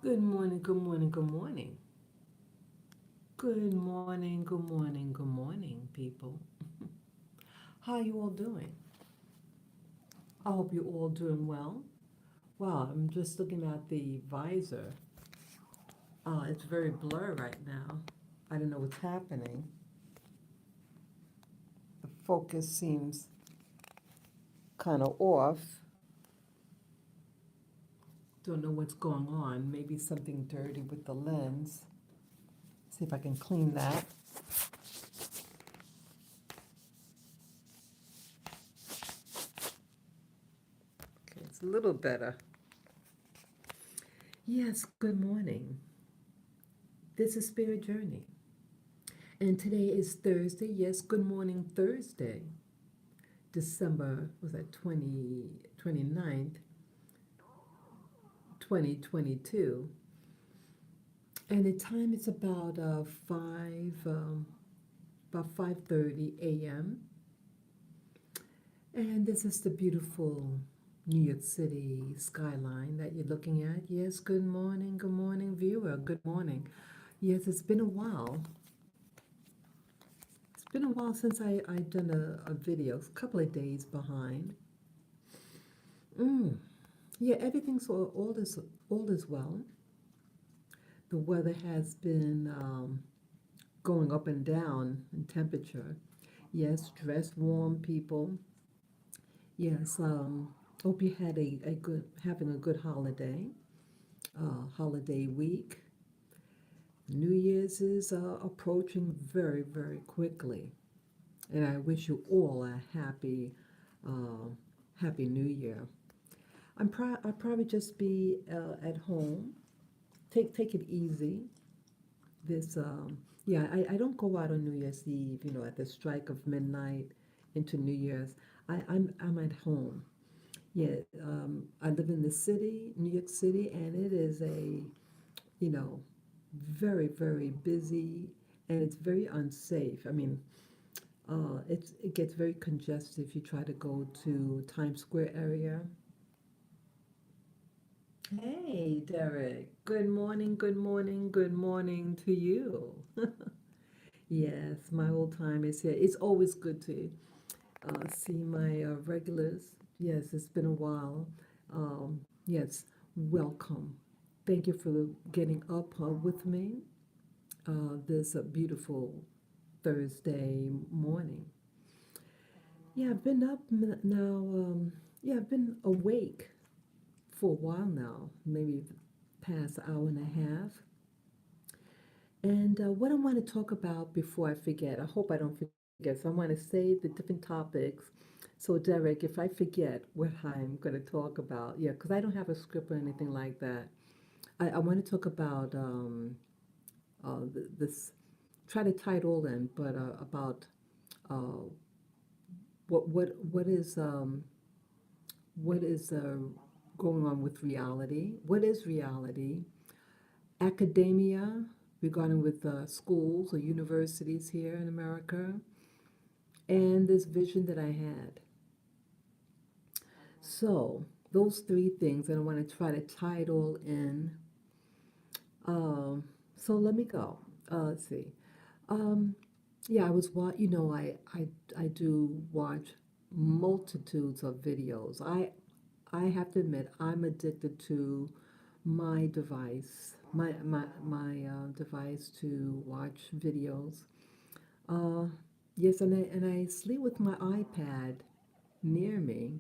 Good morning, good morning, good morning. Good morning, good morning, good morning, people. How are you all doing? I hope you're all doing well. Wow, I'm just looking at the visor. It's very blurred right now. I don't know what's happening. The focus seems kind of off. Don't know what's going on. Maybe something dirty with the lens. See if I can clean that. Okay, it's a little better. Yes, good morning. This is Spirit Journey. And today is Thursday. Yes, good morning, Thursday. December, was that 29th, 2022. And the time is about 5:30 a.m. And this is the beautiful New York City skyline that you're looking at. Yes, good morning, viewer. Good morning. Yes, it's been a while. It's been a while since I done a video, a couple of days behind. Mm. Yeah, everything's all is well. The weather has been going up and down in temperature. Yes, dress warm, people. Yes, hope you had a good having a good holiday week. New Year's is approaching very, very quickly, and I wish you all a uh, happy New Year. I'll probably just be at home. Take it easy. This yeah, I don't go out on New Year's Eve, at the strike of midnight into New Year's. I'm at home. Yeah, I live in the city, New York City, and it is you know, very, very busy, and it's very unsafe. I mean, it gets very congested if you try to go to Times Square area. Hey, Derek. Good morning, good morning, good morning to you. Yes, my old time is here. It's always good to see my regulars. Yes, it's been a while. Yes, welcome. Thank you for getting up with me this beautiful Thursday morning. Yeah, I've been up now. Yeah, I've been awake for a while now, maybe the past hour and a half. And what I want to talk about before I forget, I hope I don't forget, so I want to save the different topics. So, Derek, if I forget what I'm going to talk about, yeah, because I don't have a script or anything like that, I want to talk about this, try to tie it all in, but about uh, what is going on with reality? What is reality? Academia regarding with schools or universities here in America, and this vision that I had. So those three things, and I want to try to tie it all in. Um, so let me go. Let's see. Um, yeah, I do watch multitudes of videos. I have to admit, I'm addicted to my device to watch videos. Uh, yes, and I sleep with my iPad near me.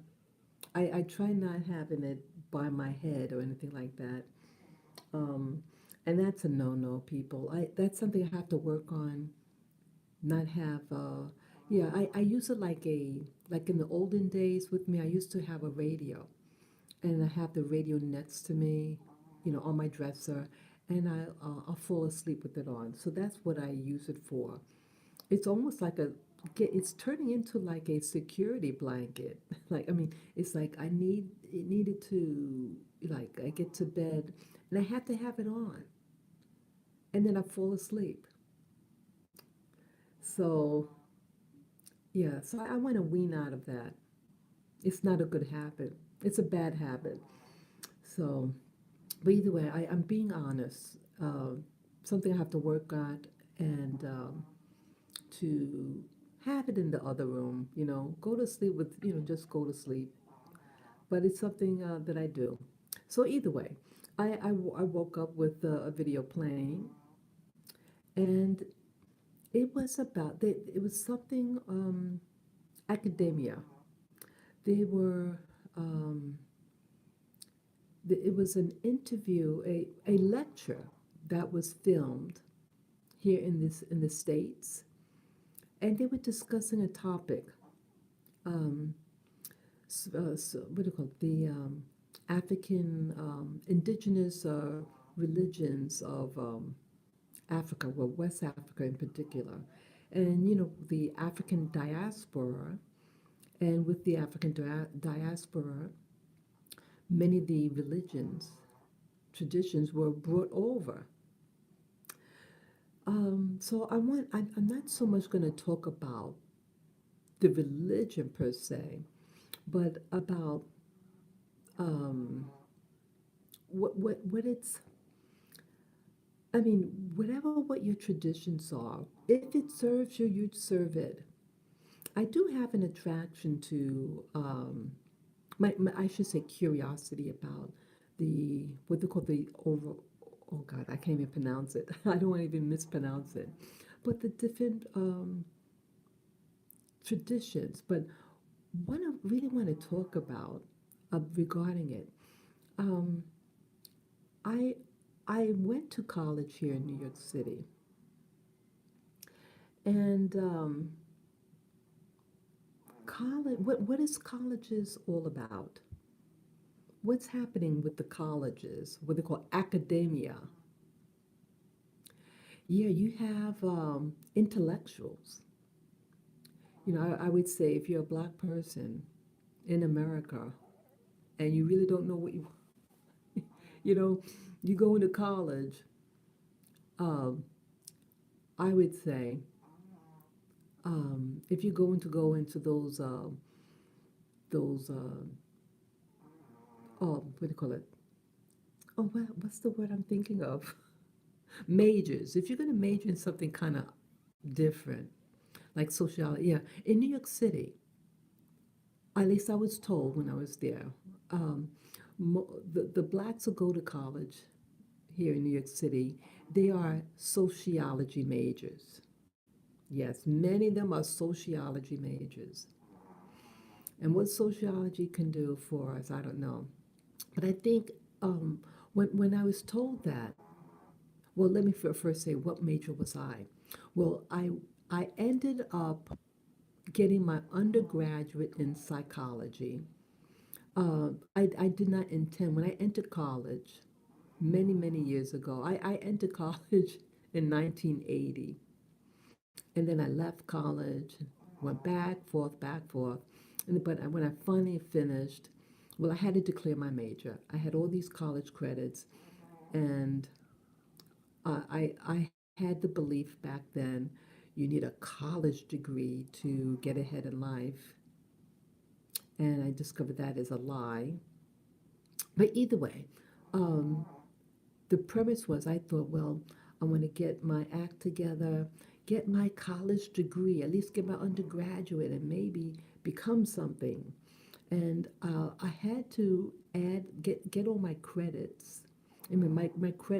I try not having it by my head or anything like that. Um, and that's a no-no, people. That's something I have to work on. Not have yeah, I use it like in the olden days with me. I used to have a radio, and I have the radio next to me, on my dresser, and I'll fall asleep with it on. So that's what I use it for. It's almost like it's turning into like a security blanket. Like, I mean, it's like it needed to, like, I get to bed and I have to have it on, and then I fall asleep. So yeah, so I want to wean out of that. It's not a good habit. It's a bad habit. So But either way, I'm being honest. Something I have to work at, and to have it in the other room, go to sleep with, just go to sleep. But it's something that I do. So either way, I woke up with a video playing, and it was something academia. They were, um, it was an interview, a lecture that was filmed here in the States, and they were discussing a topic. Um, what do you call it? The African indigenous religions of Africa, well, West Africa in particular, and the African diaspora. And with the African diaspora, many of the religions, traditions were brought over. I'm not so much going to talk about the religion per se, but about um, what it's. I mean, whatever what your traditions are, if it serves you, you'd serve it. I do have an attraction to I should say curiosity about the what they call the over. Oh God, I can't even pronounce it. I don't want to even mispronounce it. But the different traditions. But what I really want to talk about regarding it, um, I I went to college here in New York City, and college. What is colleges all about? What's happening with the colleges? What they call academia. Yeah, you have intellectuals. I would say if you're a black person in America and you really don't know what you know, you go into college, um, I would say, if you're going to go into those, what do you call it? Oh, what's the word I'm thinking of? Majors. If you're going to major in something kind of different, like sociology, yeah, in New York City, at least I was told when I was there, um, the blacks who go to college here in New York City, they are sociology majors. Yes, many of them are sociology majors. And what sociology can do for us, I don't know. But I think when I was told that, well, let me first say what major was I? Well, I ended up getting my undergraduate in psychology. I did not intend, when I entered college many, many years ago, I entered college in 1980. And then I left college, went back, forth. But when I finally finished, well, I had to declare my major. I had all these college credits, and I had the belief back then you need a college degree to get ahead in life. And I discovered that is a lie. But either way, um, the premise was I thought, well, I want to get my act together, get my college degree, at least get my undergraduate, and maybe become something. And I had to get all my credits. I mean,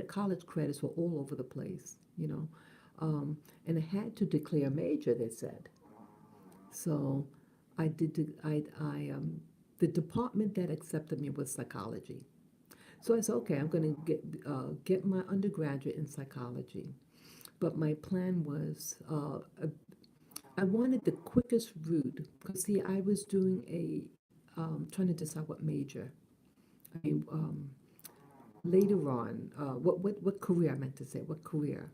college credits were all over the place, and I had to declare a major. They said so. I did. The department that accepted me was psychology. So I said, okay, I'm going to get my undergraduate in psychology. But my plan was I wanted the quickest route because see, I was doing trying to decide what major. I mean, later on, what career I meant to say, what career,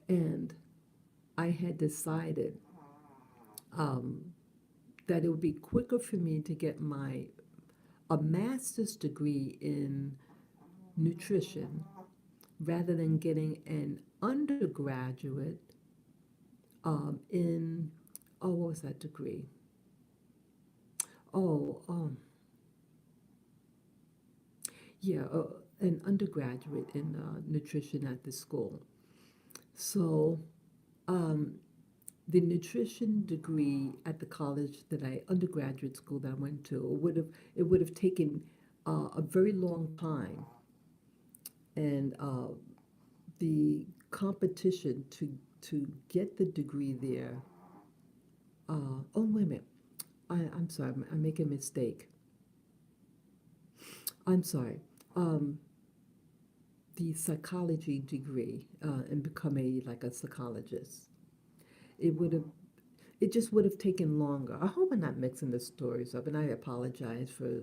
and I had decided um, that it would be quicker for me to get my a master's degree in nutrition rather than getting an undergraduate in, oh, what was that degree? Oh, yeah, an undergraduate in nutrition at the school. So um, the nutrition degree at the college that undergraduate school that I went to, it would have taken a very long time, and the competition to get the degree there. Oh, wait a minute. I'm sorry. I'm making a mistake. I'm sorry. Um, the psychology degree and become a psychologist. It would have it just would have taken longer. I hope I'm not mixing the stories up, and I apologize for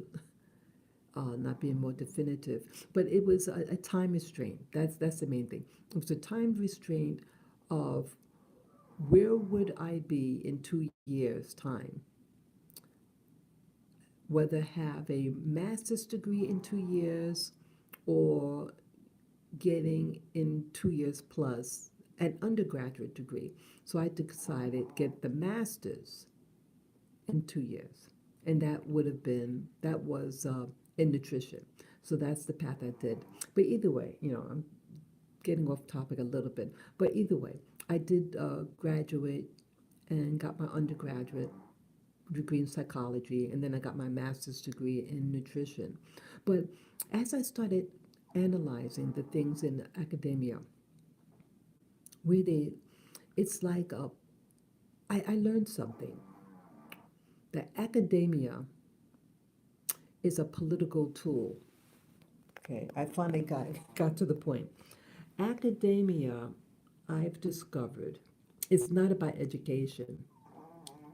not being more definitive. But it was a time restraint. That's the main thing. It was a time restraint of where would I be in 2 years' time? Whether have a master's degree in 2 years or getting in 2 years plus an undergraduate degree. So I decided get the master's in 2 years, and that was in nutrition. So that's the path I did. But either way, I'm getting off topic a little bit. But either way, I did graduate and got my undergraduate degree in psychology, and then I got my master's degree in nutrition. But as I started analyzing the things in academia, where it's like I learned something that academia is a political tool. Okay, I finally got to the point. Academia, I've discovered, is not about education.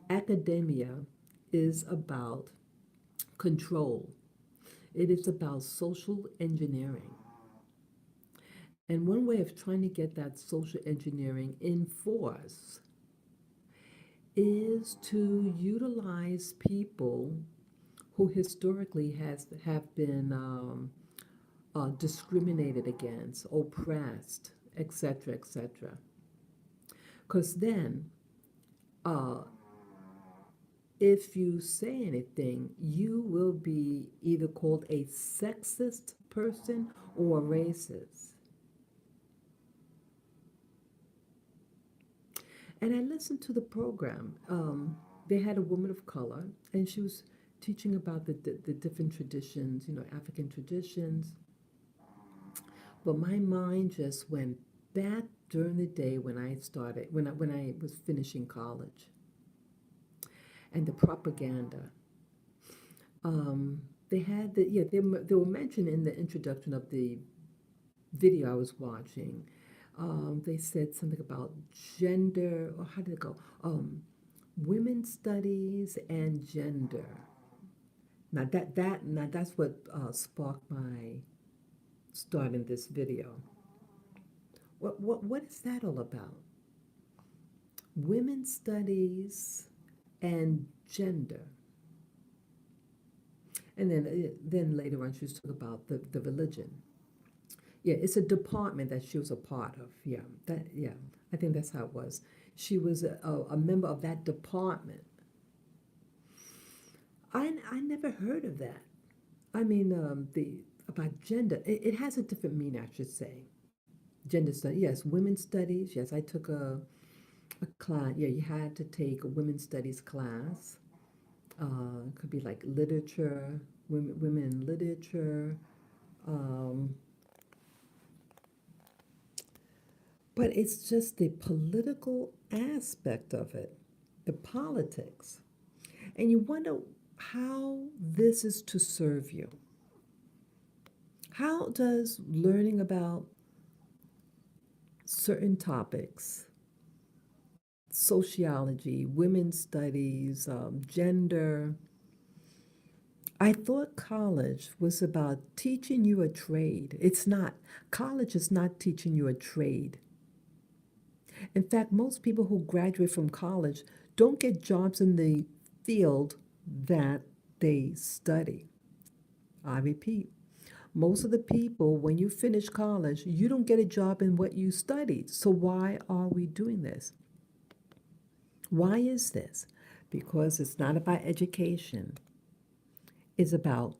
Academia is about control. It is about social engineering. And one way of trying to get that social engineering in force is to utilize people who historically have been discriminated against, oppressed, etc., etc. Because then, uh, if you say anything, you will be either called a sexist person or a racist. And I listened to the program. They had a woman of color, and she was teaching about the different traditions, African traditions. But my mind just went back during the day when I was finishing college, and the propaganda. They had they were mentioned in the introduction of the video I was watching. They said something about gender, or how did it go? Women's studies and gender. Now that's what sparked my start in this video. What is that all about? Women's studies and gender. And then later on, she was talking about the religion. Yeah, it's a department that she was a part of. Yeah, I think that's how it was. She was a member of that department. I never heard of that. I mean, the about gender, it has a different meaning, I should say. Gender studies, yes, women's studies. Yes, I took a class. Yeah, you had to take a women's studies class. Could be like literature, women in literature. Um, but it's just the political aspect of it, the politics. And you wonder how this is to serve you. How does learning about certain topics, sociology, women's studies, gender, I thought college was about teaching you a trade. It's not. College is not teaching you a trade. In fact, most people who graduate from college don't get jobs in the field that they study. I repeat, most of the people, when you finish college, you don't get a job in what you studied. So why are we doing this? Why is this? Because it's not about education. It's about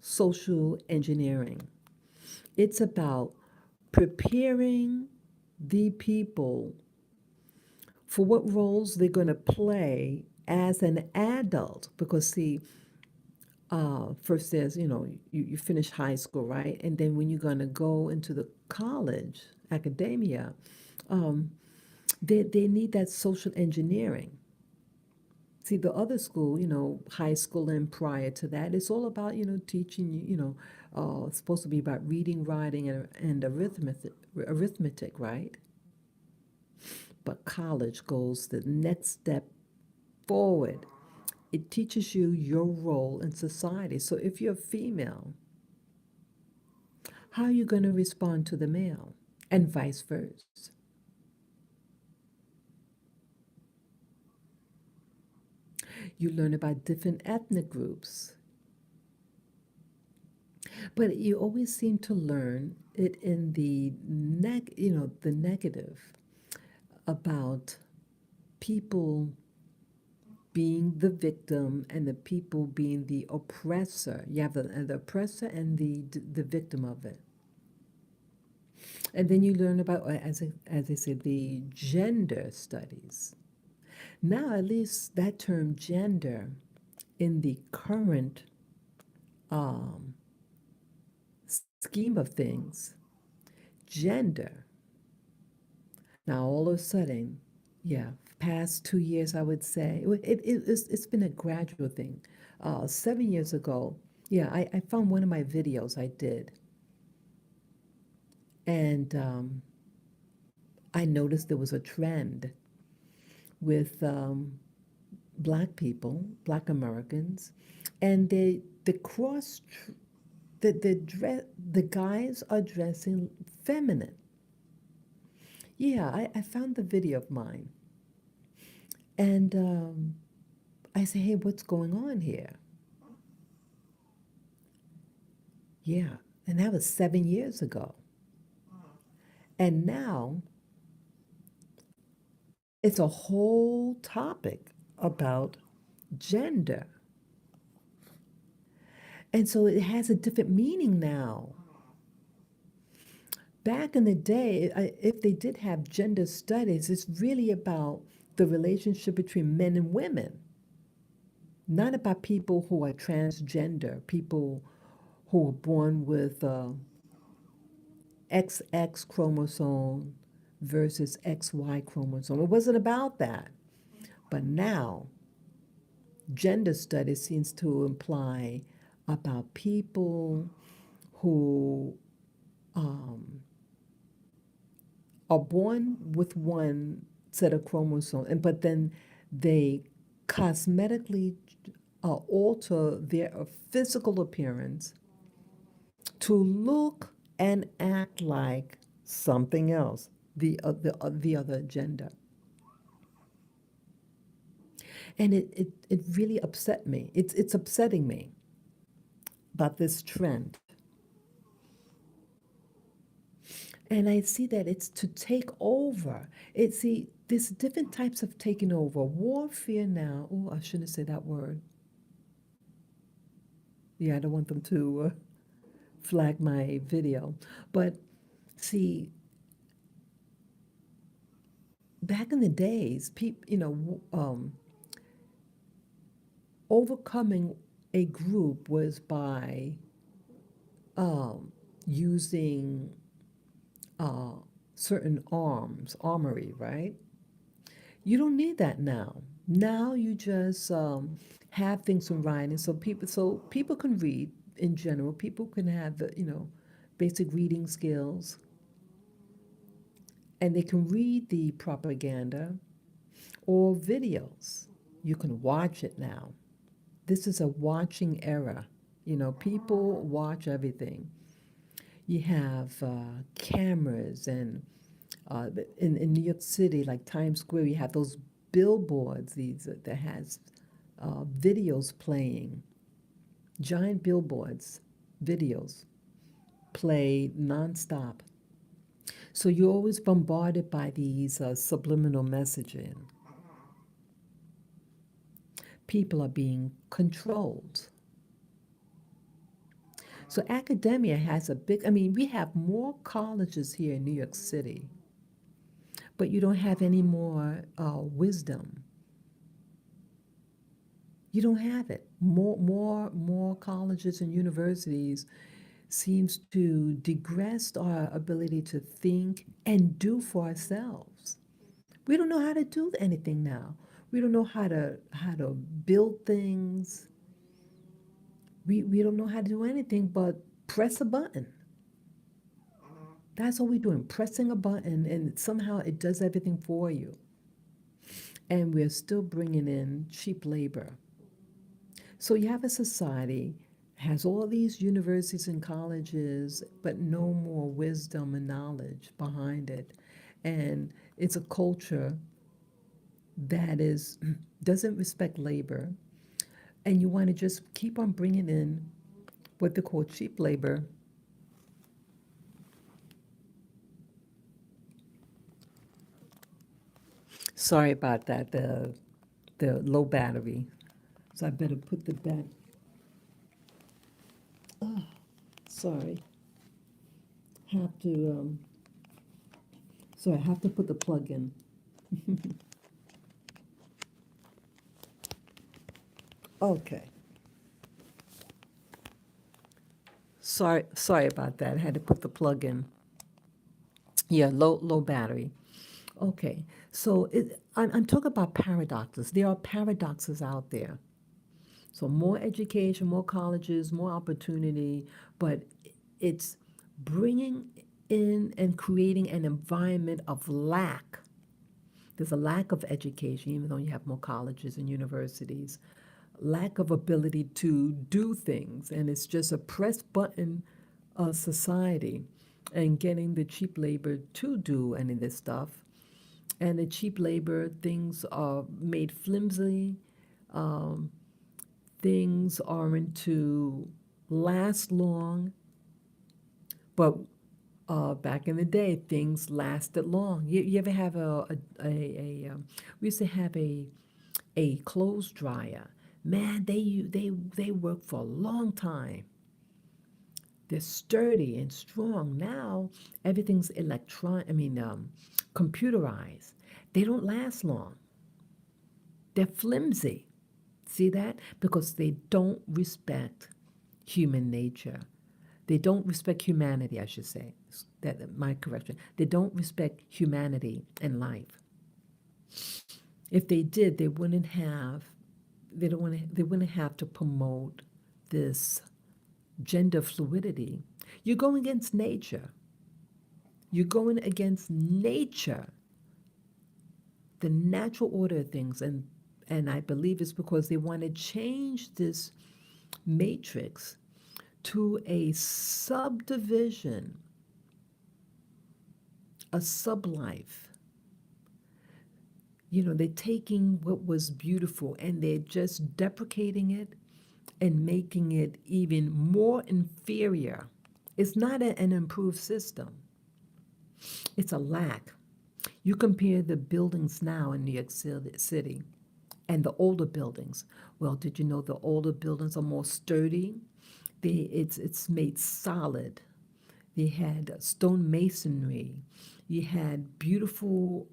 social engineering. It's about preparing the people for what roles they're going to play as an adult. Because, see, first there's, you finish high school, right? And then when you're going to go into the college, academia, um, they need that social engineering. See, the other school, high school and prior to that, it's all about, teaching you, supposed to be about reading, writing, and arithmetic, right? But college goes the next step forward. It teaches you your role in society. So if you're female, how are you going to respond to the male? And vice versa. You learn about different ethnic groups, but you always seem to learn it in the negative about people being the victim and the people being the oppressor. You have the oppressor and the victim of it. And then you learn about, as I said, the gender studies. Now, at least that term gender in the current um, scheme of things, gender. Now, all of a sudden, yeah, past 2 years, I would say, it's been a gradual thing. 7 years ago, yeah, I found one of my videos I did, and I noticed there was a trend with Black people, Black Americans, and the cross, the guys are dressing feminine. Yeah, I found the video of mine, and I say, hey, what's going on here? Yeah, and that was 7 years ago. And now it's a whole topic about gender. And so it has a different meaning now. Back in the day, if they did have gender studies, it's really about the relationship between men and women, not about people who are transgender, people who are born with XX chromosome versus XY chromosome. It wasn't about that. But now, gender studies seems to imply about people who um, are born with one set of chromosomes, but then they cosmetically alter their physical appearance to look and act like something else, the other gender. And it really upset me. It's upsetting me about this trend. And I see that it's to take over. There's different types of taking over. Warfare now. Oh, I shouldn't say that word. Yeah, I don't want them to flag my video. But see, back in the days, people, overcoming a group was by using uh, certain armory, right? You don't need that now. Now you just have things in writing, so people can read in general. People can have the basic reading skills, and they can read the propaganda or videos. You can watch it now. This is a watching era. People watch everything. You have cameras, and in New York City, like Times Square, you have those billboards that has videos playing, giant billboards, videos play nonstop. So you're always bombarded by these subliminal messaging. People are being controlled. So academia has a big, I mean, we have more colleges here in New York City, but you don't have any more wisdom. You don't have it. More colleges and universities seems to digress our ability to think and do for ourselves. We don't know how to do anything now. We don't know how to build things. We don't know how to do anything but press a button. That's all we're doing, pressing a button, and somehow it does everything for you. And we're still bringing in cheap labor. So you have a society has all these universities and colleges, but no more wisdom and knowledge behind it. And it's a culture that is doesn't respect labor, and you want to just keep on bringing in what they call cheap labor. Sorry about that, the low battery. So I better put the back. Oh, sorry. Have to I have to put the plug in. Okay. Sorry about that. I had to put the plug in. Yeah, low battery. Okay. So I'm talking about paradoxes. There are paradoxes out there. So more education, more colleges, more opportunity, but it's bringing in and creating an environment of lack. There's a lack of education, even though you have more colleges and universities, lack of ability to do things, and it's just a press button society, and getting the cheap labor to do any of this stuff. And the cheap labor, things are made flimsy, um, things aren't to last long, but back in the day, things lasted long. You ever have we used to have a clothes dryer. Man, they work for a long time. They're sturdy and strong. Now everything's computerized. They don't last long. They're flimsy. See that? Because they don't respect human nature. They don't respect humanity, I should say. That my correction. They don't respect humanity and life. If they did, they wouldn't have to promote this gender fluidity. You're going against nature. You're going against nature, the natural order of things, and I believe it's because they want to change this matrix to a subdivision, a sublife. They're taking what was beautiful and they're just deprecating it and making it even more inferior. It's not an improved system, it's a lack. You compare the buildings now in New York City and the older buildings. Well, did you know the older buildings are more sturdy? It's made solid. They had stone masonry. You had beautiful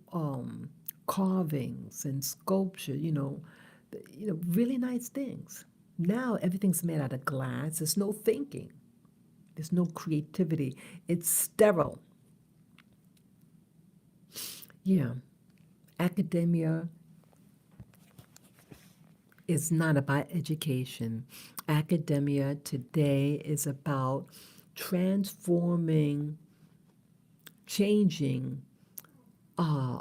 carvings and sculpture. Really nice things. Now everything's made out of glass. There's no thinking. There's no creativity. It's sterile. Yeah, academia is not about education. Academia today is about transforming, changing uh,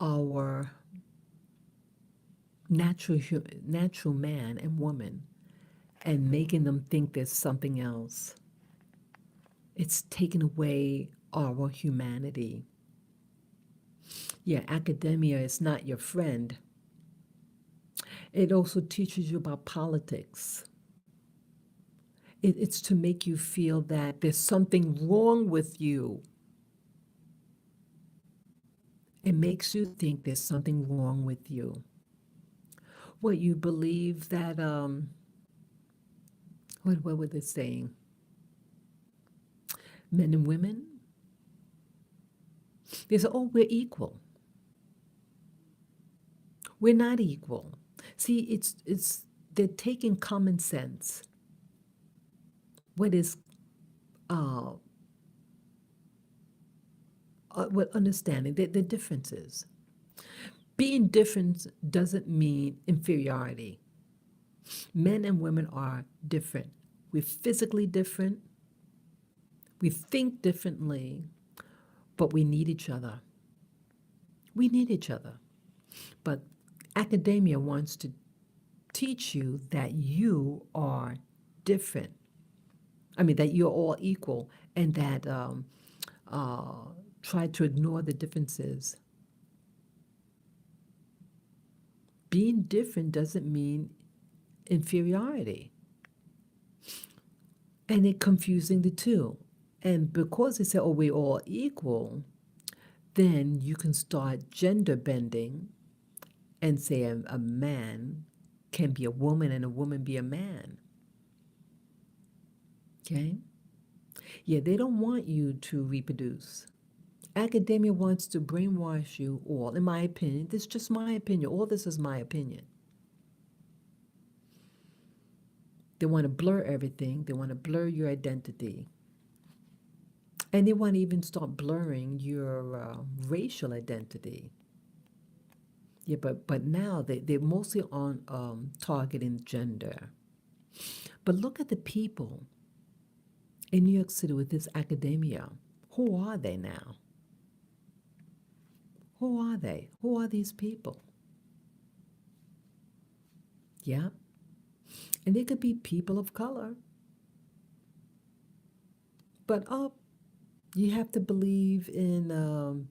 our natural man and woman and making them think there's something else. It's taken away our humanity. Yeah, academia is not your friend. It also teaches you about politics. It's to make you feel that there's something wrong with you. It makes you think there's something wrong with you. What you believe that, what were they saying? Men and women, they say, oh, we're equal. We're not equal. See, it's they're taking common sense. What is uh, what understanding the differences. Being different doesn't mean inferiority. Men and women are different. We're physically different. We think differently, but we need each other. We need each other. But academia wants to teach you that you are different. I mean, that you're all equal, and that try to ignore the differences. Being different doesn't mean inferiority. And they're confusing the two. And because they say, oh, we're all equal, then you can start gender bending and say a man can be a woman and a woman be a man. Okay? Yeah, they don't want you to reproduce. Academia wants to brainwash you all, in my opinion. This is just my opinion. All this is my opinion. They want to blur everything. They want to blur your identity. And they want to even start blurring your racial identity. Yeah, but now they're mostly on targeting gender. But look at the people in New York City with this academia. Who are they now? Who are they? Who are these people? Yeah. And they could be people of color. But you have to believe in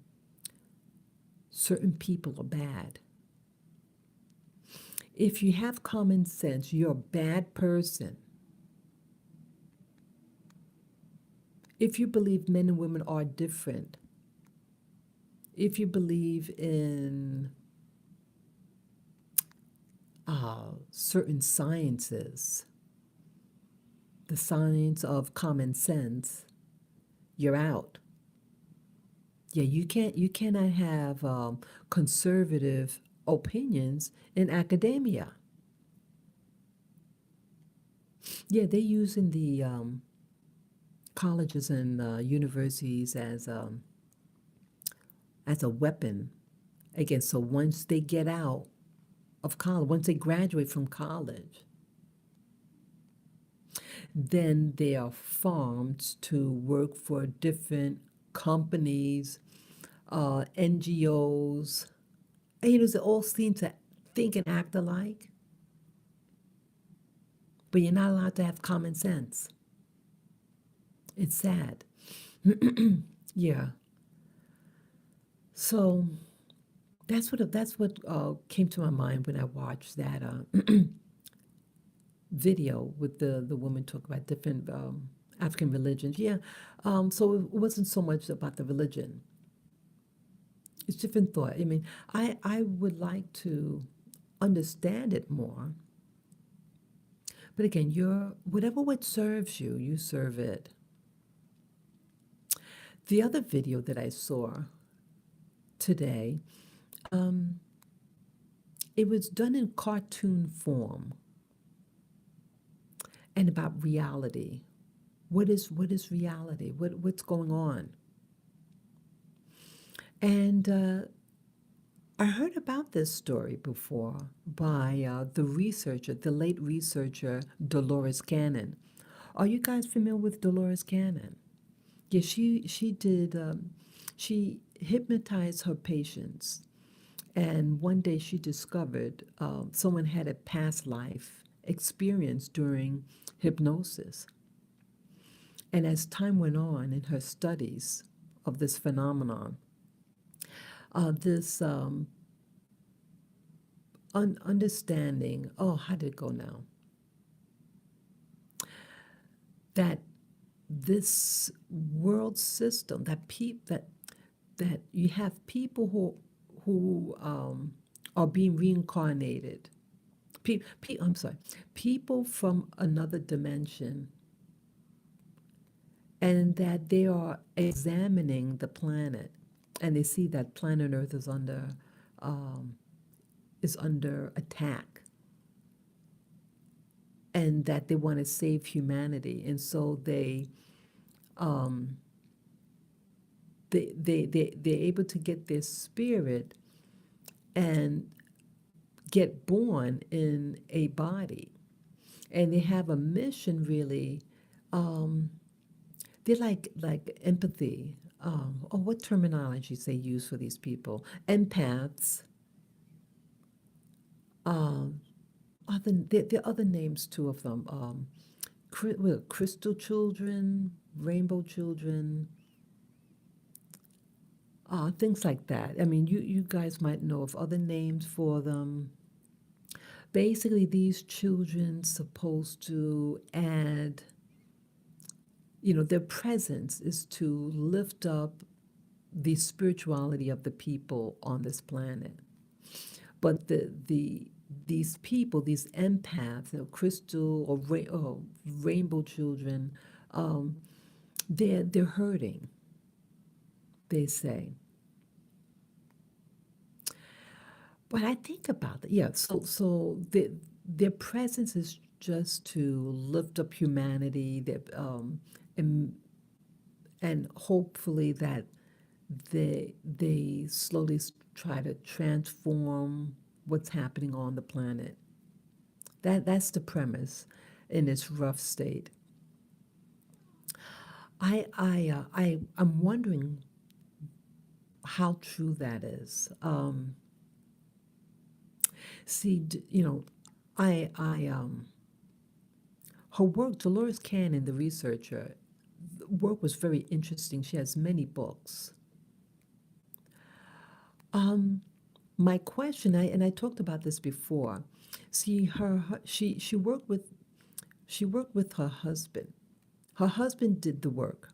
certain people are bad. If you have common sense, you're a bad person. If you believe men and women are different, if you believe in certain sciences, the science of common sense, you're out. Yeah, you cannot have conservative opinions in academia. Yeah, they're using the colleges and universities as a weapon against. So once they get out of college, once they graduate from college, then they are farmed to work for different companies, NGOs. And they all seem to think and act alike, but you're not allowed to have common sense. It's sad. Yeah. So that's what came to my mind when I watched that video with the woman talk about different African religions. Yeah. So it wasn't so much about the religion. It's different thought. I mean, I would like to understand it more. But again, whatever what serves you, you serve it. The other video that I saw today, it was done in cartoon form and about reality. What is reality? What's going on? And I heard about this story before by the late researcher Dolores Cannon. Are you guys familiar with Dolores Cannon? Yeah, she did. She hypnotized her patients, and one day she discovered someone had a past life experience during hypnosis. And as time went on in her studies of this phenomenon, this understanding. Oh, how did it go now? That this world system, that you have people who are being reincarnated. I'm sorry, people from another dimension, and that they are examining the planet, and they see that planet Earth um, is under attack, and that they want to save humanity, and so um, they're able to get their spirit and get born in a body, and they have a mission really. Um, they're like empathy. Oh, what terminologies they use for these people? Empaths. Um, there are other names too of them. Crystal children, rainbow children, things like that. I mean, you guys might know of other names for them. Basically, these children supposed to add, their presence is to lift up the spirituality of the people on this planet. But these people, these empaths, crystal or rainbow children, um, they're hurting. They say. But I think about it. Yeah. Their presence is just to lift up humanity. And, and hopefully that they slowly try to transform what's happening on the planet. That's the premise in its rough state. I'm wondering how true that is. See, her work, Dolores Cannon, the researcher, the work was very interesting. She has many books. My question, and I talked about this before. See, she worked with her husband. Her husband did the work,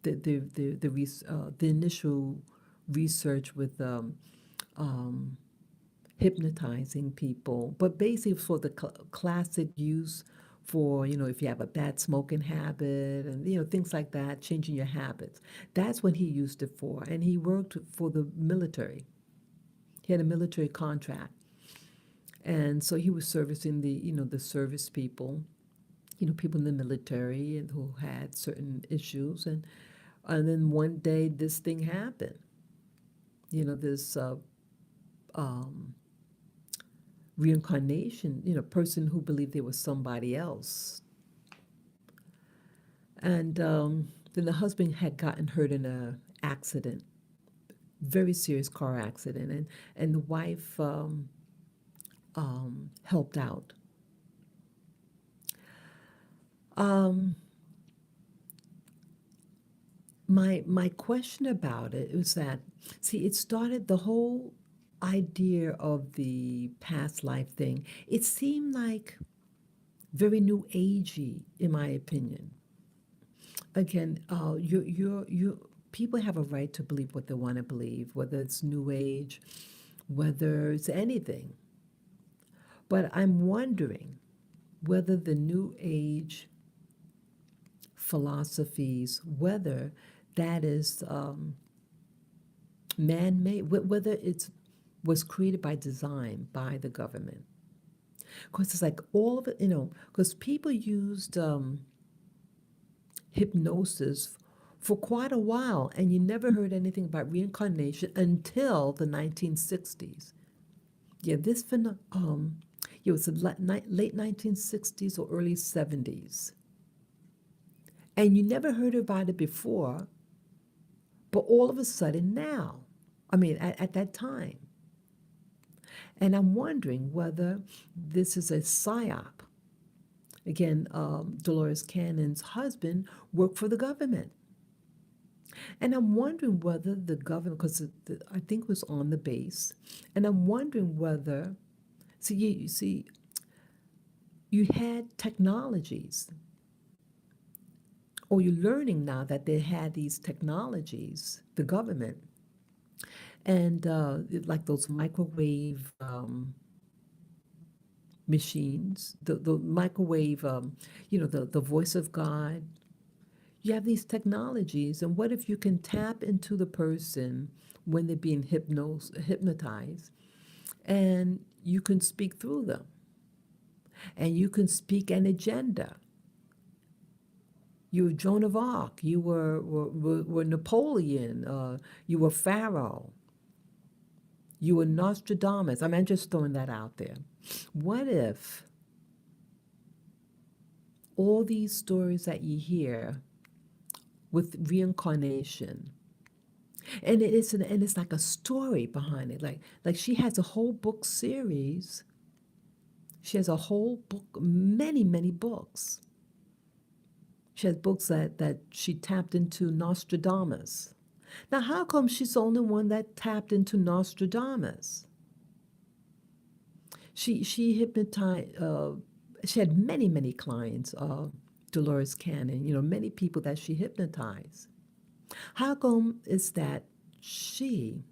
the initial research with hypnotizing people, but basically for the classic use for, if you have a bad smoking habit and, things like that, changing your habits. That's what he used it for. And he worked for the military. He had a military contract. And so he was servicing the service people, people in the military and who had certain issues. And then one day this thing happened. This um, reincarnation, person who believed they were somebody else. And then the husband had gotten hurt in a accident, very serious car accident, and the wife helped out. Um, my question about it was that, see, it started the whole idea of the past life thing. It seemed like very new agey, in my opinion. Again, you people have a right to believe what they want to believe, whether it's new age, whether it's anything. But I'm wondering whether the new age philosophies, whether that is man-made, whether it was created by design by the government. Because it's like all of it, because people used hypnosis for quite a while, and you never heard anything about reincarnation until the 1960s. Yeah, it was the late 1960s or early 70s. And you never heard about it before, but all of a sudden now, I mean, at that time. And I'm wondering whether this is a psyop. Again, Dolores Cannon's husband worked for the government. And I'm wondering whether the government, because I think it was on the base, and I'm wondering whether, see, you had technologies, or you're learning now that they had these technologies, the government, and like those microwave machines, the microwave, the voice of God. you have these technologies, and what if you can tap into the person when they're being hypnotized, and you can speak through them, and you can speak an agenda. You were Joan of Arc, you were Napoleon, you were Pharaoh, you were Nostradamus. I mean, I'm just throwing that out there. What if all these stories that you hear with reincarnation, and it's like a story behind it, like she has a whole book series. She has a whole book, many books. She has books that she tapped into Nostradamus. Now, how come she's the only one that tapped into Nostradamus? She hypnotized. She had many clients. Dolores Cannon, many people that she hypnotized. How come is that she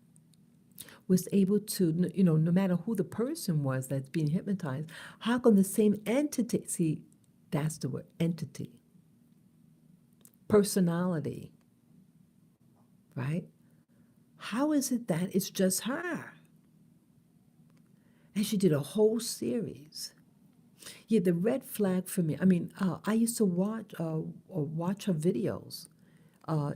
was able to, no matter who the person was that's being hypnotized, how come the same entity? See, that's the word, entity, personality, right? How is it that it's just her? And she did a whole series. Yeah, the red flag for me. I mean, I used to watch her videos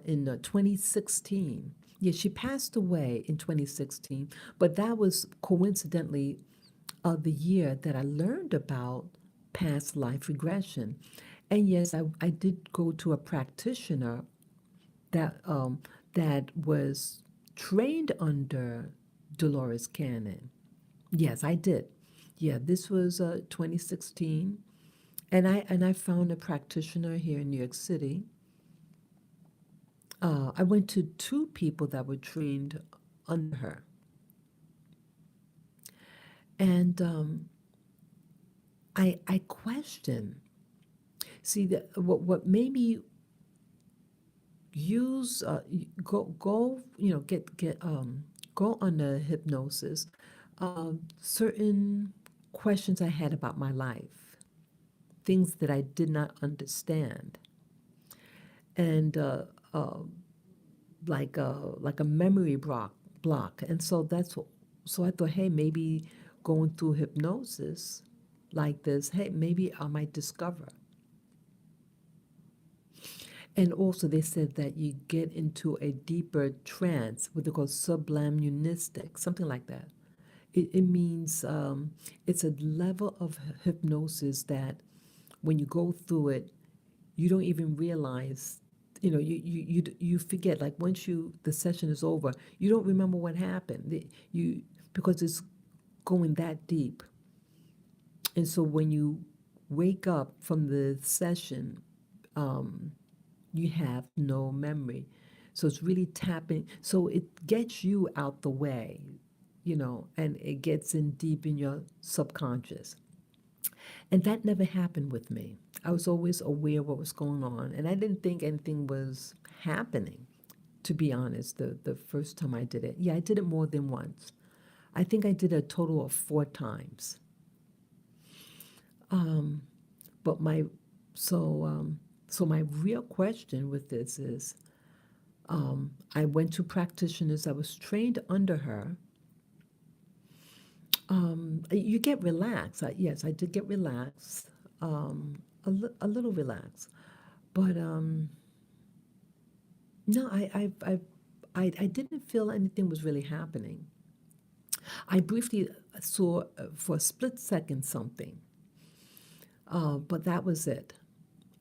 in 2016. Yeah, she passed away in 2016, but that was coincidentally the year that I learned about past life regression. And yes, I did go to a practitioner that was trained under Dolores Cannon. Yes, I did. Yeah, this was 2016, and I found a practitioner here in New York City. I went to two people that were trained under her, and I questioned. See, what made me use go get go under hypnosis. Certain questions I had about my life, things that I did not understand, and like a memory block. And so I thought, hey, maybe going through hypnosis like this, hey, maybe I might discover. And also, they said that you get into a deeper trance, what they call subliminalistic, something like that. It means it's a level of hypnosis that when you go through it, you don't even realize. You forget. Like once the session is over, you don't remember what happened. Because it's going that deep. And so when you wake up from the session, you have no memory. So it's really tapping. So it gets you out the way, and it gets in deep in your subconscious. And that never happened with me. I was always aware of what was going on, and I didn't think anything was happening, to be honest, the first time I did it. Yeah, I did it more than once. I think I did a total of 4 times. But so my real question with this is, I went to practitioners. I was trained under her. You get relaxed. Yes, I did get relaxed, a little relaxed, but no, I didn't feel anything was really happening. I briefly saw for a split second something, but that was it.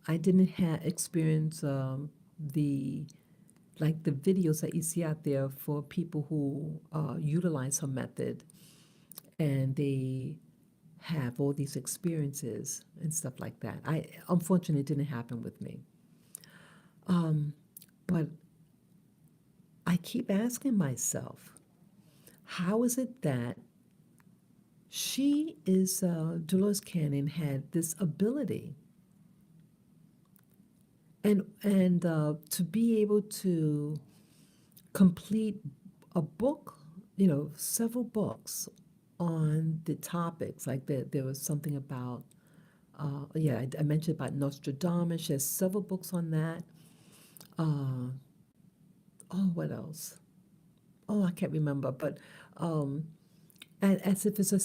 I didn't experience the the videos that you see out there for people who utilize her method, and they have all these experiences and stuff like that. Unfortunately, it didn't happen with me. But I keep asking myself, how is it that Dolores Cannon had this ability, and to be able to complete a book, several books on the topics. Like there was something about, I mentioned about Nostradamus. She has several books on that. Uh, oh, what else? Oh, I can't remember, but um, as if it's a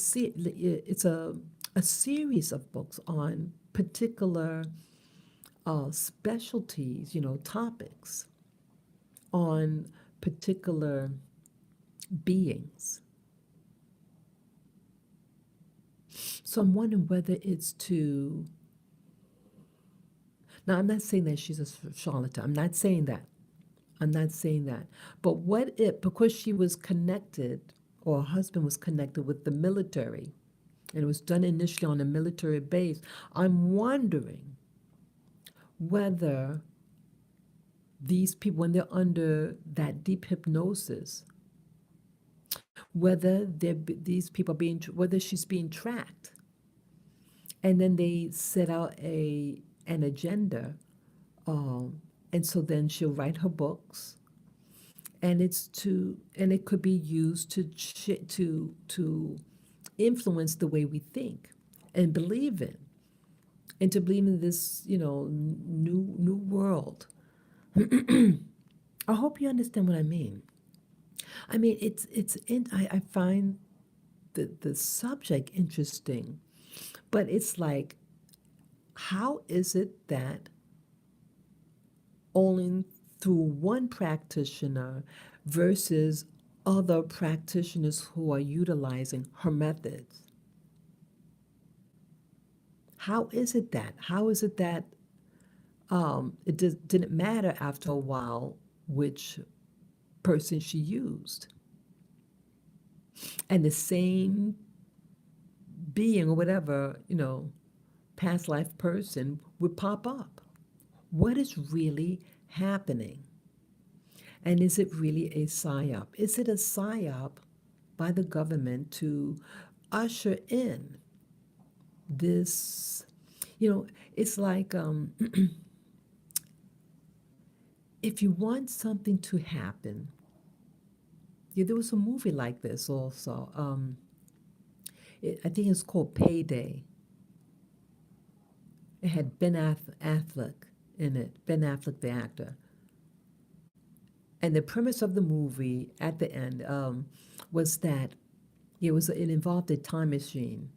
series of books on particular specialties, topics on particular beings. So I'm wondering whether it's to. Now, I'm not saying that she's a charlatan. I'm not saying that. I'm not saying that. But what if, because she was connected, or her husband was connected with the military, and it was done initially on a military base, I'm wondering whether these people, when they're under that deep hypnosis, whether these people are whether she's being tracked. And then they set out an agenda. And so then she'll write her books, and it could be used to influence the way we think and believe in, and to believe in this, new world. I hope you understand what I mean. I mean, I find the subject interesting, but it's like, how is it that only through one practitioner versus other practitioners who are utilizing her methods? How is it that? How is it that didn't matter after a while which person she used? And the same being or whatever, past life person would pop up. What is really happening? And is it really a psyop? Is it a psyop by the government to usher in this? It's like if you want something to happen, yeah, there was a movie like this also. I think it's called Payday. It had Ben Affleck in it, Ben Affleck, the actor. And the premise of the movie at the end was that it involved a time machine,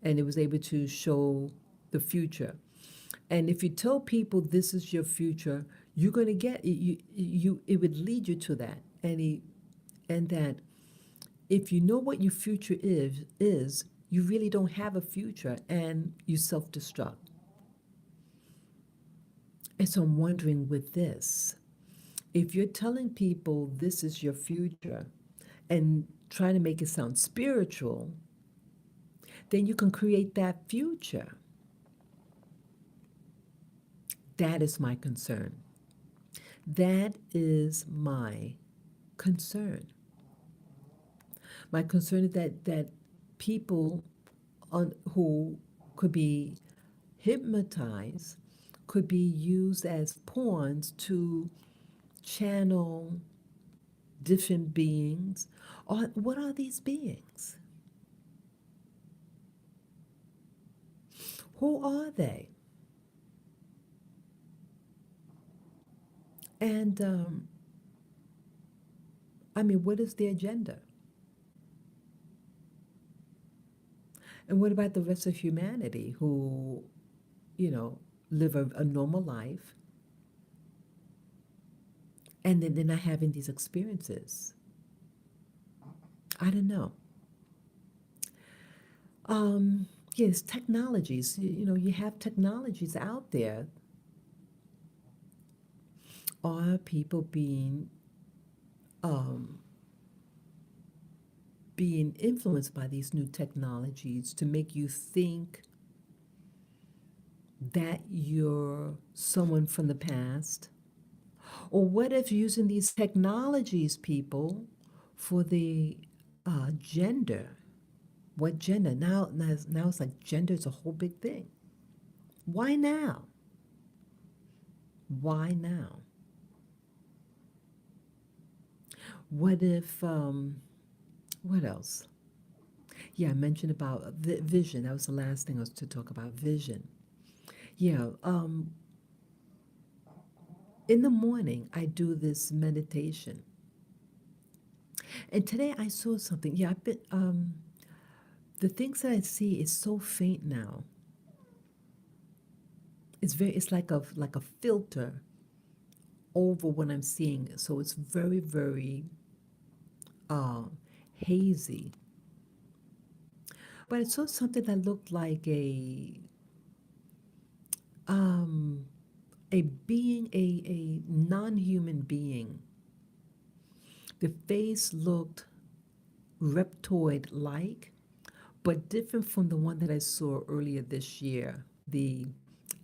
and it was able to show the future. And if you tell people this is your future, you're going to get it would lead you to that. And that if you know what your future is, you really don't have a future, and you self-destruct. And so I'm wondering with this, if you're telling people this is your future and trying to make it sound spiritual, then you can create that future. That is my concern. That is my concern. My concern is that people who could be hypnotized could be used as pawns to channel different beings. Or what are these beings? Who are they? And I mean, what is the agenda? And what about the rest of humanity who, live a normal life, and then they're not having these experiences? I don't know. Yes, technologies. You have technologies out there. Are people um, being influenced by these new technologies to make you think that you're someone from the past? Or what if using these technologies, people, for the gender? What gender? Now it's like gender is a whole big thing. Why now? Why now? What if, what else? Yeah, I mentioned about vision. That was the last thing I was to talk about, vision. Yeah, In the morning, I do this meditation. And today I saw something. Yeah, the things that I see is so faint now. It's like a filter over what I'm seeing. So it's very, very uh, hazy. But I saw something that looked like um, a being, a non-human being. The face looked reptoid-like, but different from the one that I saw earlier this year, the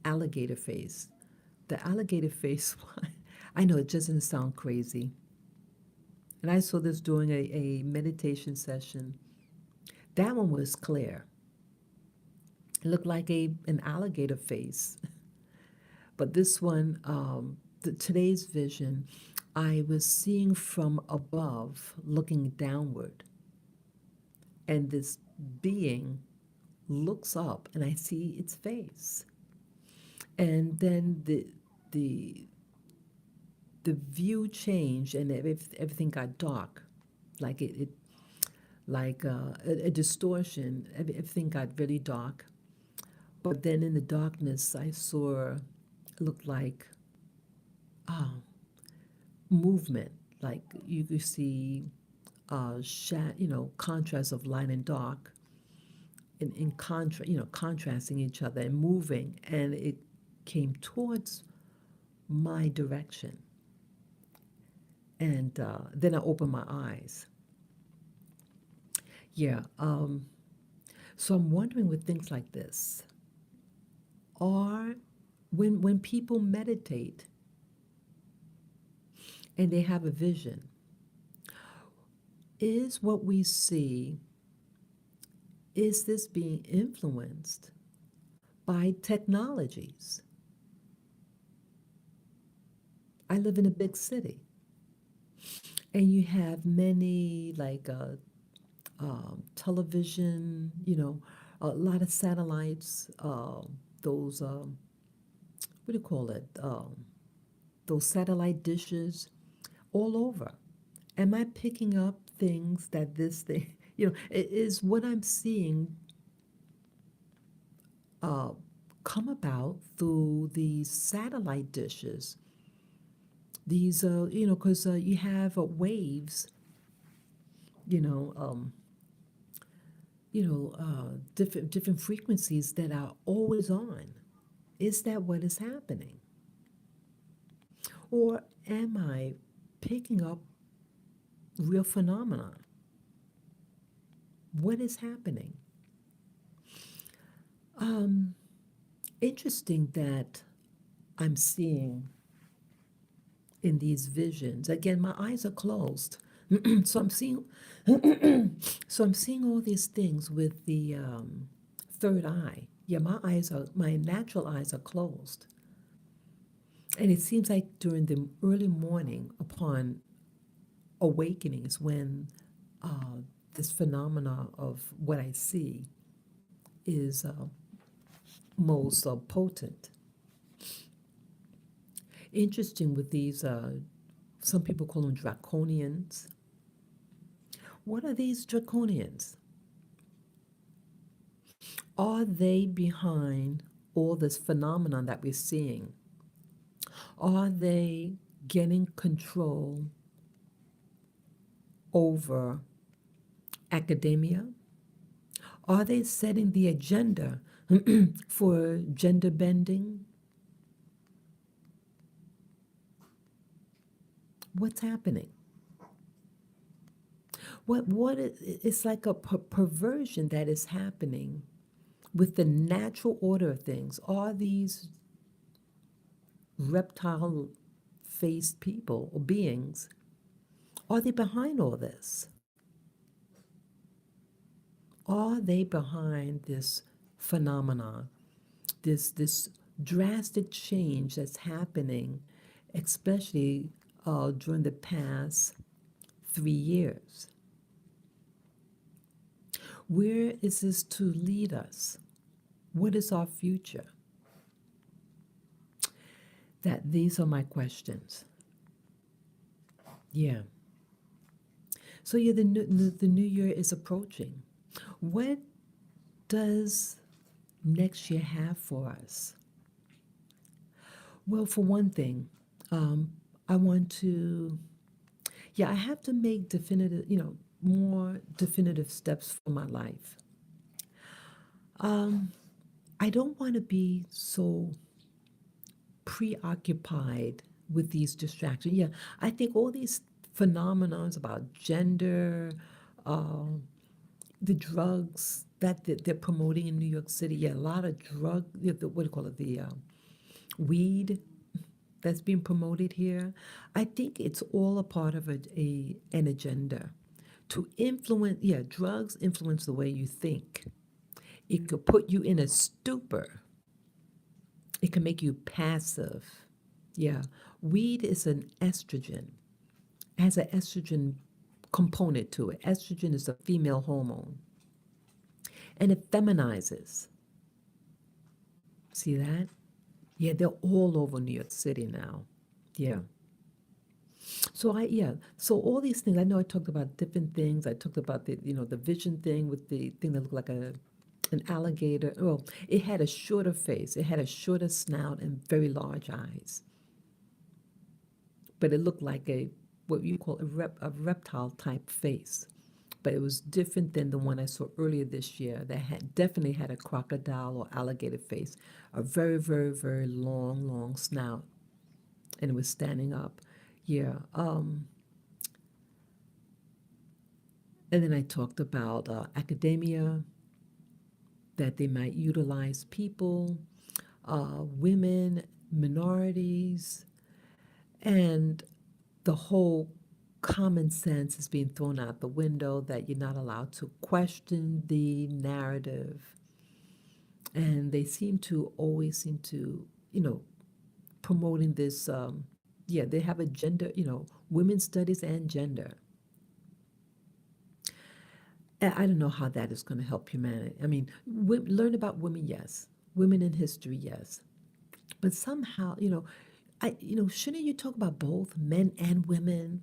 alligator face. The alligator face, I know it doesn't sound crazy. And I saw this during a meditation session. That one was clear. It looked like an alligator face. But this one, today's vision, I was seeing from above, looking downward. And this being looks up and I see its face. And then the the view changed and everything got dark, like it like a distortion. Everything got really dark. But then in the darkness, I saw it looked like uh, movement. Like you could see contrast of light and dark in contrasting each other and moving. And it came towards my direction. And then I opened my eyes. Yeah. So I'm wondering with things like this, are when people meditate and they have a vision, is what we see, is this being influenced by technologies? I live in a big city, and you have many like television, a lot of satellites, those, what do you call it? Those satellite dishes all over. Am I picking up things that this thing, is what I'm seeing uh, come about through these satellite dishes? These, because you have waves, you know, um, different frequencies that are always on. Is that what is happening? Or am I picking up real phenomena? What is happening? Um, Interesting that I'm seeing in these visions. Again, my eyes are closed. So I'm seeing so I'm seeing all these things with the third eye. Yeah, my natural eyes are closed. And it seems like during the early morning upon awakenings when uh, this phenomena of what I see is most potent. Interesting with these, some people call them draconians. What are these draconians? Are they behind all this phenomenon that we're seeing? Are they getting control over academia? Are they setting the agenda for gender bending? What's happening? It's like a perversion that is happening with the natural order of things. Are these reptile faced people or beings, are they behind all this? Are they behind this phenomena, this drastic change that's happening, especially during the past 3 years? Where is this to lead us? What is our future? that these are my questions. Yeah. So yeah, the new year is approaching. What does next year have for us? Well, for one thing, um, I want to, yeah, I have to make definitive, more definitive steps for my life. Um, I don't want to be so preoccupied with these distractions. Yeah, I think all these phenomenons about gender, uh, the drugs that they're promoting in New York City. Yeah, a lot of drug, what do you call it, the weed that's being promoted here. I think it's all a part of an agenda to influence. Yeah, drugs influence the way you think. It could put you in a stupor. It can make you passive. Yeah, weed is an estrogen. It has an estrogen component to it. Estrogen is a female hormone, and it feminizes. See that? Yeah, they're all over New York City now. Yeah. So all these things, I know I talked about different things. I talked about the vision thing with the thing that looked like an alligator. Oh, it had a shorter face. It had a shorter snout and very large eyes. But it looked like what you call a reptile type face. But it was different than the one I saw earlier this year that definitely had a crocodile or alligator face, a very, very, very long, long snout, and it was standing up. Yeah. And then I talked about academia, that they might utilize people, women, minorities, and the whole common sense is being thrown out the window, that you're not allowed to question the narrative. And they always seem to, promoting this, yeah, they have a gender, women's studies and gender. And I don't know how that is going to help humanity. I mean, learn about women, yes. Women in history, yes. But somehow, shouldn't you talk about both men and women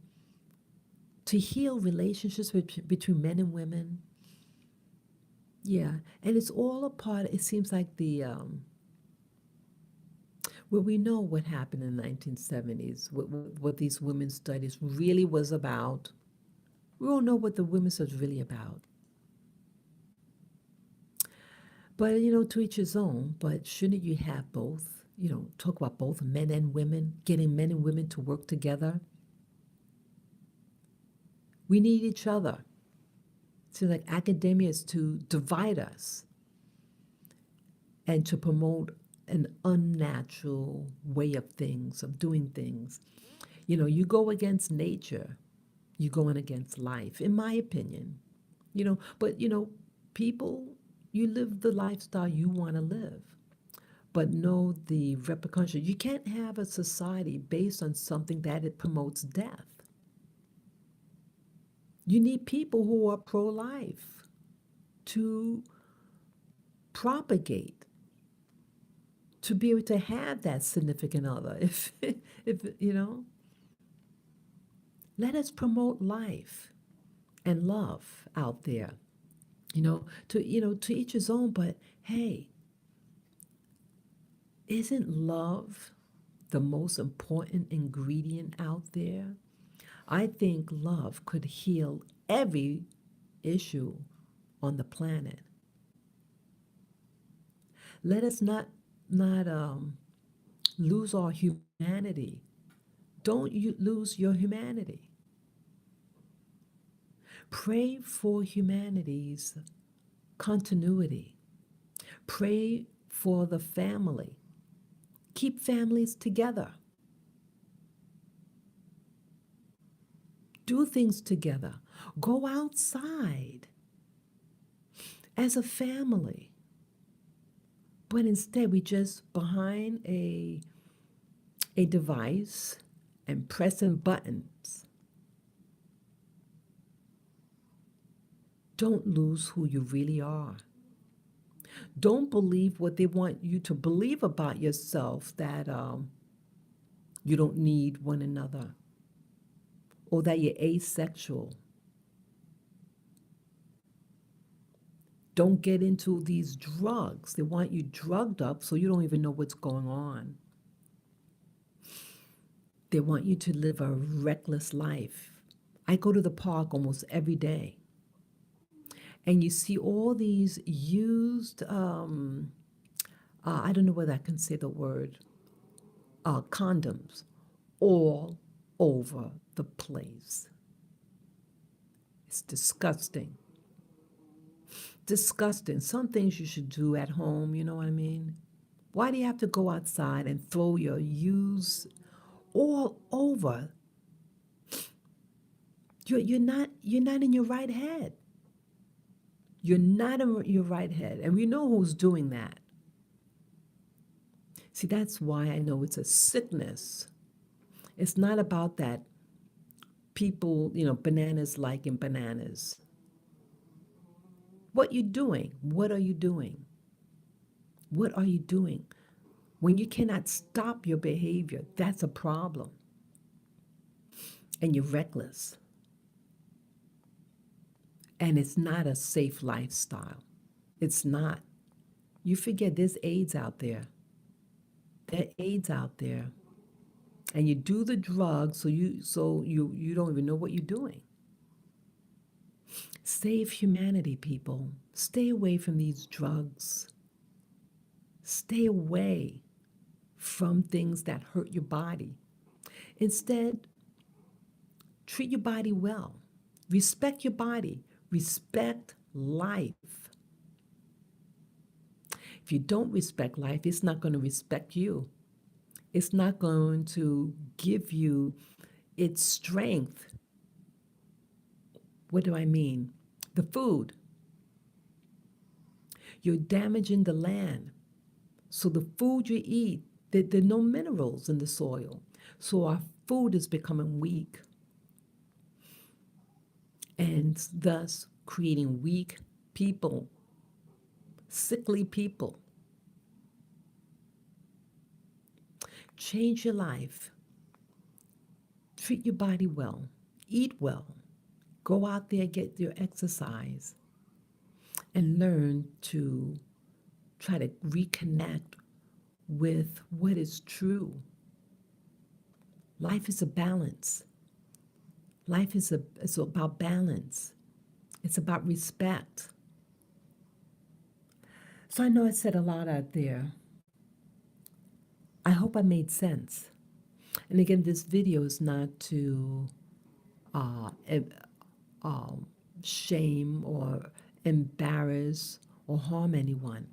to heal relationships between men and women? Yeah, and it's all a part. It seems like well, we know what happened in the 1970s, what these women's studies really was about. We all know what the women's studies really about. But, to each his own. But shouldn't you have both? Talk about both men and women, getting men and women to work together. We need each other. So, like, academia is to divide us and to promote an unnatural way of things, of doing things. You go against nature, you're going against life, in my opinion. But, people, you live the lifestyle you want to live, but know the repercussions. You can't have a society based on something that it promotes death. You need people who are pro-life to propagate, to be able to have that significant other. If let us promote life and love out there. To each his own. But hey, isn't love the most important ingredient out there? I think love could heal every issue on the planet. Let us not lose our humanity. Don't you lose your humanity. Pray for humanity's continuity. Pray for the family. Keep families together. Do things together. Go outside as a family. But instead, we just behind a device and pressing buttons. Don't lose who you really are. Don't believe what they want you to believe about yourself, that you don't need one another, or that you're asexual. Don't get into these drugs. They want you drugged up so you don't even know what's going on. They want you to live a reckless life. I go to the park almost every day, and you see all these used, I don't know whether I can say the word, condoms all over the place. It's disgusting. Disgusting. Some things you should do at home, you know what I mean? Why do you have to go outside and throw your use all over? You're not in your right head. You're not in your right head. And we know who's doing that. See, that's why I know it's a sickness. It's not about that people, bananas liking bananas. What you doing? What are you doing? What are you doing? When you cannot stop your behavior, that's a problem. And you're reckless. And it's not a safe lifestyle. It's not. You forget there's AIDS out there. There's AIDS out there. And you do the drugs so you don't even know what you're doing. Save humanity, people. Stay away from these drugs. Stay away from things that hurt your body. Instead, treat your body well. Respect your body. Respect life. If you don't respect life, it's not going to respect you. It's not going to give you its strength. What do I mean? The food. You're damaging the land. So the food you eat, there are no minerals in the soil. So our food is becoming weak. And thus creating weak people, sickly people. Change your life. Treat your body well. Eat well. Go out there, get your exercise, and learn to try to reconnect with what is true. Life is a balance. Life is it's about balance. It's about respect. So I know I said a lot out there. I hope I made sense. And again, this video is not to shame or embarrass or harm anyone.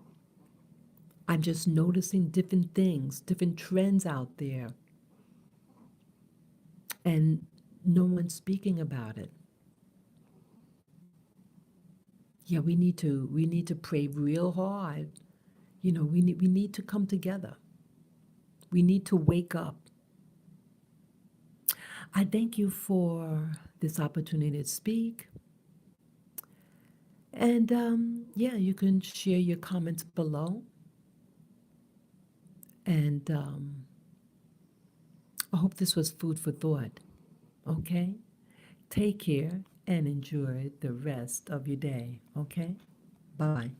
I'm just noticing different things, different trends out there, and no one's speaking about it. Yeah, we need to pray real hard. We need to come together. We need to wake up. I thank you for this opportunity to speak. And you can share your comments below. And I hope this was food for thought. Okay? Take care and enjoy the rest of your day. Okay? Bye.